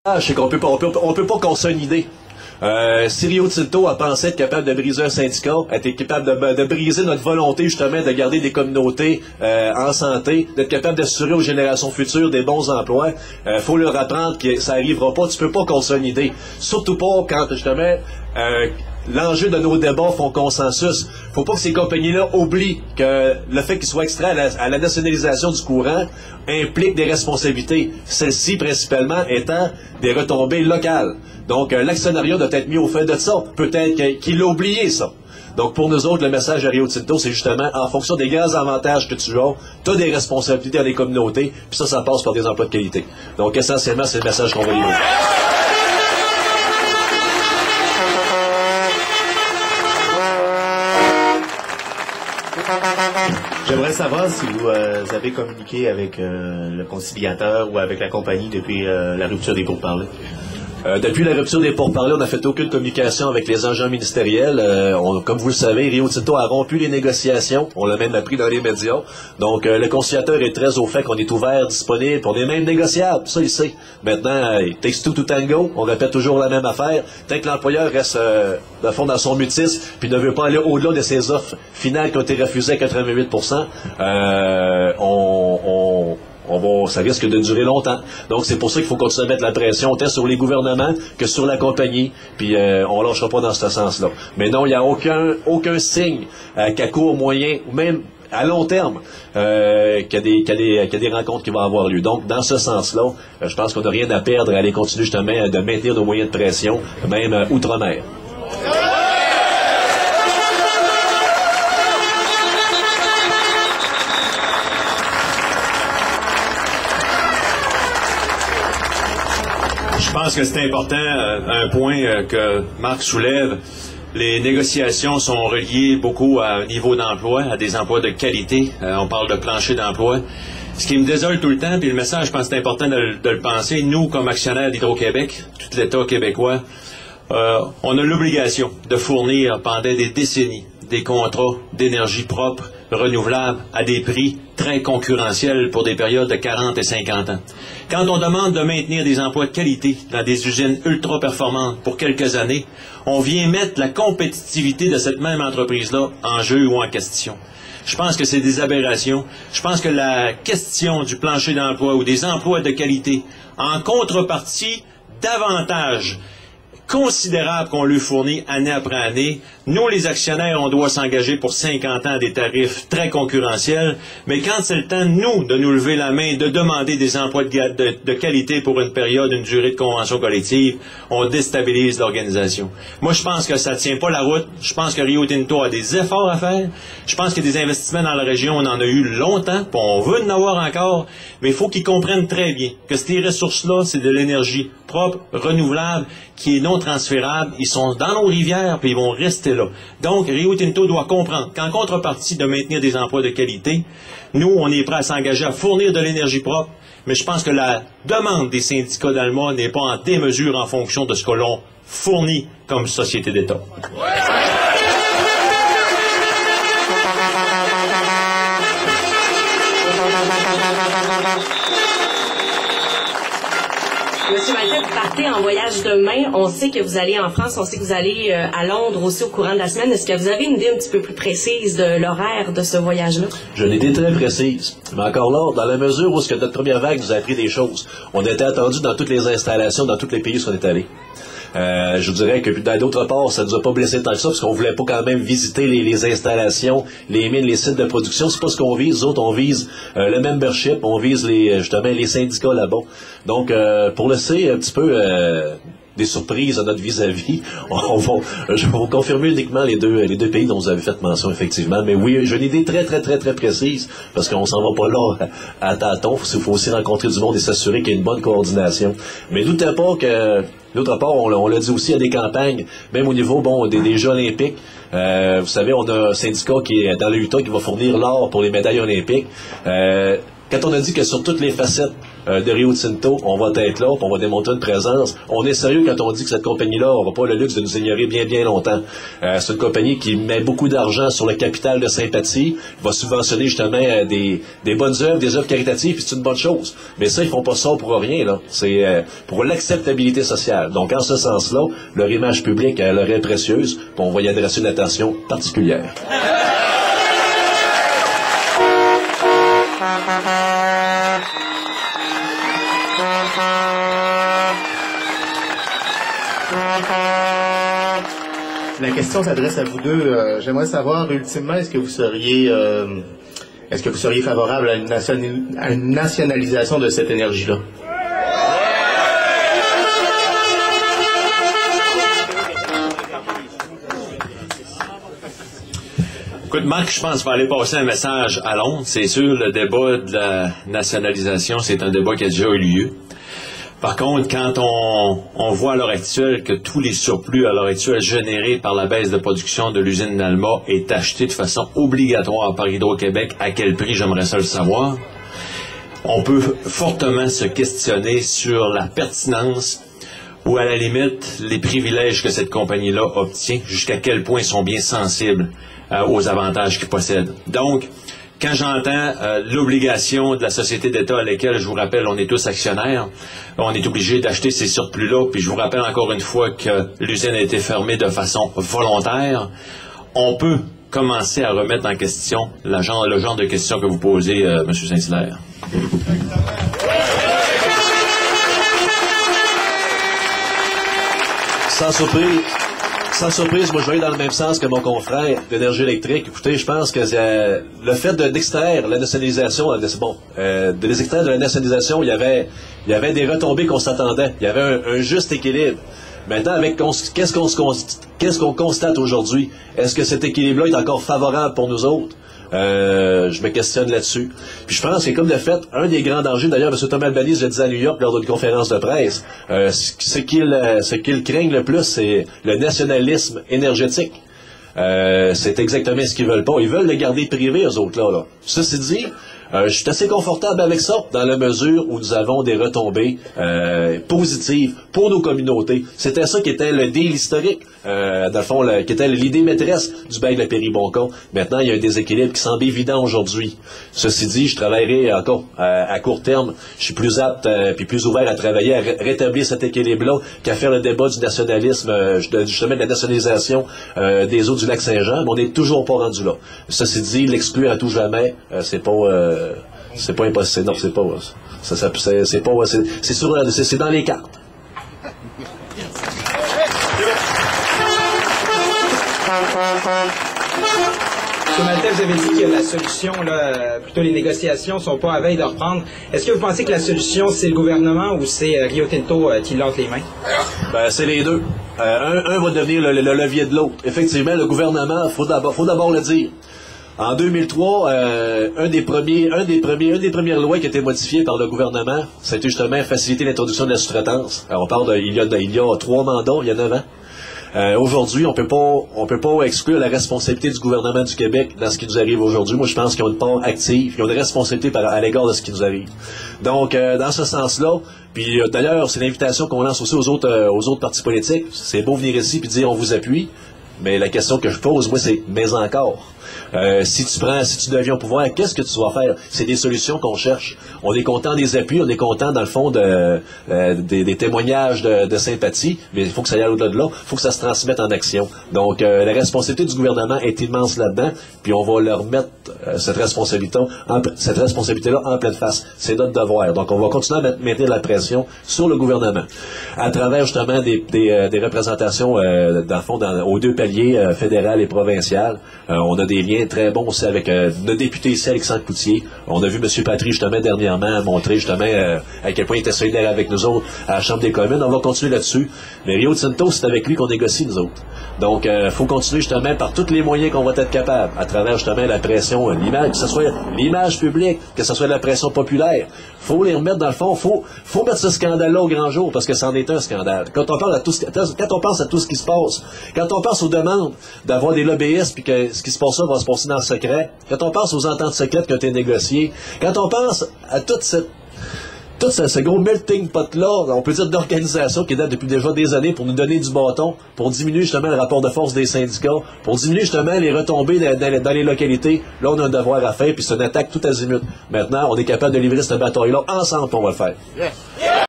C'est qu'on peut pas consolider. Si Rio Tinto a pensé être capable de briser un syndicat, être capable de briser notre volonté justement de garder des communautés en santé, d'être capable d'assurer aux générations futures des bons emplois, faut leur apprendre que ça arrivera pas. Tu peux pas consolider. Surtout pas quand justement l'enjeu de nos débats font consensus. Faut pas que ces compagnies-là oublient que le fait qu'ils soient extraits à la nationalisation du courant implique des responsabilités. Celles-ci, principalement, étant des retombées locales. Donc, l'actionnariat doit être mis au fait de ça. Peut-être qu'il a oublié ça. Donc, pour nous autres, le message à Rio Tinto, c'est justement, en fonction des grands avantages que tu as des responsabilités dans les communautés, puis ça passe par des emplois de qualité. Donc, essentiellement, c'est le message qu'on va livrer. J'aimerais savoir si vous avez communiqué avec le conciliateur ou avec la compagnie depuis la rupture des pourparlers. Depuis la rupture des pourparlers, on n'a fait aucune communication avec les agents ministériels. Comme vous le savez, Rio Tinto a rompu les négociations. On l'a même appris dans les médias. Donc, le conciliateur est très au fait qu'on est ouvert, disponible, on est même négociable. Ça, il sait. Maintenant, it takes two to tango. On répète toujours la même affaire. Tant que l'employeur reste de fond dans son mutisme, puis ne veut pas aller au-delà de ses offres finales qui ont été refusées à 88%, ça risque de durer longtemps. Donc, c'est pour ça qu'il faut continuer à mettre la pression autant sur les gouvernements que sur la compagnie. Puis, on ne lâchera pas dans ce sens-là. Mais non, il n'y a aucun signe qu'à court, moyen ou même à long terme qu'il y a des rencontres qui vont avoir lieu. Donc, dans ce sens-là, je pense qu'on n'a rien à perdre à aller continuer justement de maintenir nos moyens de pression, même outre-mer. Je pense que c'est important, un point que Marc soulève. Les négociations sont reliées beaucoup à un niveau d'emploi, à des emplois de qualité. On parle de plancher d'emploi. Ce qui me désole tout le temps, puis le message, je pense que c'est important de le penser, nous, comme actionnaires d'Hydro-Québec, tout l'État québécois, on a l'obligation de fournir pendant des décennies des contrats d'énergie propre, renouvelable, à des prix très concurrentiels pour des périodes de 40 et 50 ans. Quand on demande de maintenir des emplois de qualité dans des usines ultra performantes pour quelques années, on vient mettre la compétitivité de cette même entreprise-là en jeu ou en question. Je pense que c'est des aberrations. Je pense que la question du plancher d'emploi ou des emplois de qualité, en contrepartie d'avantages considérable qu'on lui fournit année après année. Nous, les actionnaires, on doit s'engager pour 50 ans à des tarifs très concurrentiels, mais quand c'est le temps, nous, de nous lever la main, de demander des emplois de qualité pour une période, une durée de convention collective, on déstabilise l'organisation. Moi, je pense que ça ne tient pas la route. Je pense que Rio Tinto a des efforts à faire. Je pense qu'il y a des investissements dans la région, on en a eu longtemps, puis on veut en avoir encore, mais il faut qu'ils comprennent très bien que ces ressources-là, c'est de l'énergie propre, renouvelable, qui est non transférable. Ils sont dans nos rivières, puis ils vont rester là. Donc, Rio Tinto doit comprendre qu'en contrepartie de maintenir des emplois de qualité, nous, on est prêt à s'engager à fournir de l'énergie propre, mais je pense que la demande des syndicats d'Alma n'est pas en démesure en fonction de ce que l'on fournit comme société d'État. Monsieur Maltais, vous partez en voyage demain. On sait que vous allez en France, on sait que vous allez à Londres aussi au courant de la semaine. Est-ce que vous avez une idée un petit peu plus précise de l'horaire de ce voyage-là? J'ai une idée très précise. Mais encore là, dans la mesure où notre première vague nous a appris des choses, on était attendu dans toutes les installations, dans tous les pays où on est allé. Je vous dirais que d'autre part, ça ne nous a pas blessé tant que ça, parce qu'on voulait pas quand même visiter les installations, les mines, les sites de production. C'est pas ce qu'on vise. Nous autres, on vise le membership, on vise justement les syndicats là-bas. Donc, pour laisser un petit peu des surprises à notre vis-à-vis, je vais vous confirmer uniquement les deux pays dont vous avez fait mention, effectivement. Mais oui, j'ai une idée très, très, très, très précise, parce qu'on s'en va pas là à tâtons. Il faut aussi rencontrer du monde et s'assurer qu'il y a une bonne coordination. Mais doutez pas que... D'autre part, on l'a dit aussi, il y a des campagnes, même au niveau des Jeux olympiques. Vous savez, on a un syndicat qui est dans le Utah qui va fournir l'or pour les médailles olympiques. Quand on a dit que sur toutes les facettes de Rio Tinto, on va être là, puis on va démontrer une présence. On est sérieux quand on dit que cette compagnie-là n'aura pas le luxe de nous ignorer bien, bien longtemps. C'est une compagnie qui met beaucoup d'argent sur le capital de sympathie, va subventionner justement des bonnes œuvres, des œuvres caritatives, puis c'est une bonne chose. Mais ça, ils font pas ça pour rien, là. C'est pour l'acceptabilité sociale. Donc, en ce sens-là, leur image publique, elle leur est précieuse, puis on va y adresser une attention particulière. La question s'adresse à vous deux. J'aimerais savoir, ultimement, est-ce que vous seriez favorable à une nationalisation de cette énergie-là? Écoute, Marc, je pense qu'il va aller passer un message à Londres. C'est sûr, le débat de la nationalisation, c'est un débat qui a déjà eu lieu. Par contre, quand on voit à l'heure actuelle que tous les surplus à l'heure actuelle générés par la baisse de production de l'usine d'Alma est acheté de façon obligatoire par Hydro-Québec, à quel prix, j'aimerais ça le savoir, on peut fortement se questionner sur la pertinence ou à la limite les privilèges que cette compagnie-là obtient, jusqu'à quel point ils sont bien sensibles aux avantages qu'ils possèdent. Donc, quand j'entends l'obligation de la société d'État à laquelle, je vous rappelle, on est tous actionnaires, on est obligé d'acheter ces surplus-là, puis je vous rappelle encore une fois que l'usine a été fermée de façon volontaire, on peut commencer à remettre en question le genre de questions que vous posez, M. Saint-Hilaire. Sans surprise, moi je vais aller dans le même sens que mon confrère d'énergie électrique. Écoutez, je pense que le fait d'extraire la nationalisation, de les extraire de la nationalisation, il y avait des retombées qu'on s'attendait. Il y avait un juste équilibre. Maintenant, avec qu'est-ce qu'on constate aujourd'hui? Est-ce que cet équilibre-là est encore favorable pour nous autres? Je me questionne là-dessus. Puis je pense que, comme de fait, un des grands dangers, d'ailleurs, M. Thomas Albanese le disait à New York lors d'une conférence de presse, ce qu'ils craignent le plus, c'est le nationalisme énergétique. C'est exactement ce qu'ils veulent pas. Ils veulent le garder privé, eux autres, là. Ceci dit, je suis assez confortable avec ça, dans la mesure où nous avons des retombées positives pour nos communautés. C'était ça qui était le deal historique, dans le fond, qui était l'idée maîtresse du bail de Péribonca. Maintenant, il y a un déséquilibre qui semble évident aujourd'hui. Ceci dit, je travaillerai encore à court terme. Je suis plus apte puis plus ouvert à travailler à rétablir cet équilibre-là qu'à faire le débat du nationalisme, justement de la nationalisation des eaux du lac Saint-Jean, mais on n'est toujours pas rendu là. Ceci dit, l'exclure à tout jamais, c'est pas impossible. Non, c'est pas. C'est dans les cartes. Ce matin, vous avez dit que la solution, là, plutôt les négociations, sont pas à veille de reprendre. Est-ce que vous pensez que la solution, c'est le gouvernement ou c'est Rio Tinto qui lance les mains? Ben, c'est les deux. Un va devenir le levier de l'autre. Effectivement, le gouvernement, faut d'abord le dire. En 2003, une des premières lois qui a été modifiée par le gouvernement, c'était justement faciliter l'introduction de la sous-traitance. Alors, on parle il y a 3 mandats, il y a 9 ans. Aujourd'hui, on peut pas exclure la responsabilité du gouvernement du Québec dans ce qui nous arrive aujourd'hui. Moi, je pense qu'ils ont une part active, ils ont une responsabilité à l'égard de ce qui nous arrive. Donc, dans ce sens-là, puis d'ailleurs, c'est l'invitation qu'on lance aussi aux autres partis politiques. C'est beau venir ici puis dire on vous appuie, mais la question que je pose, moi, c'est mais encore. Si tu deviens au pouvoir, qu'est-ce que tu vas faire? C'est des solutions qu'on cherche. On est content des appuis, on est content, dans le fond, des témoignages de sympathie, mais il faut que ça aille au-delà de là, il faut que ça se transmette en action. Donc, la responsabilité du gouvernement est immense là-dedans, puis on va leur mettre cette responsabilité-là en pleine face. C'est notre devoir. Donc, on va continuer à maintenir la pression sur le gouvernement, à travers, justement, des représentations, dans le fond, aux 2 paliers, fédéral et provincial. On a des liens très bons aussi avec notre député ici, Alexandre Coutier. On a vu M. Patry, justement, dernièrement, montrer, justement, à quel point il était solidaire avec nous autres à la Chambre des communes. On va continuer là-dessus. Mais Rio Tinto, c'est avec lui qu'on négocie, nous autres. Donc, il faut continuer, justement, par tous les moyens qu'on va être capable, à travers, justement, la pression, l'image, que ce soit l'image publique, que ce soit la pression populaire. Faut les remettre dans le fond. Faut mettre ce scandale-là au grand jour, parce que c'en est un scandale. Quand on pense à tout ce qui se passe, quand on pense aux demandes d'avoir des lobbyistes, puis que ce qui se passe là va se passer dans le secret, quand on pense aux ententes secrètes qui ont été négociées, quand on pense à toute tout ce gros melting pot-là, on peut dire d'organisation qui date depuis déjà des années pour nous donner du bâton, pour diminuer justement le rapport de force des syndicats, pour diminuer justement les retombées dans les localités. Là, on a un devoir à faire, puis c'est une attaque tout azimut. Maintenant, on est capable de livrer cette bataille-là ensemble, on va le faire.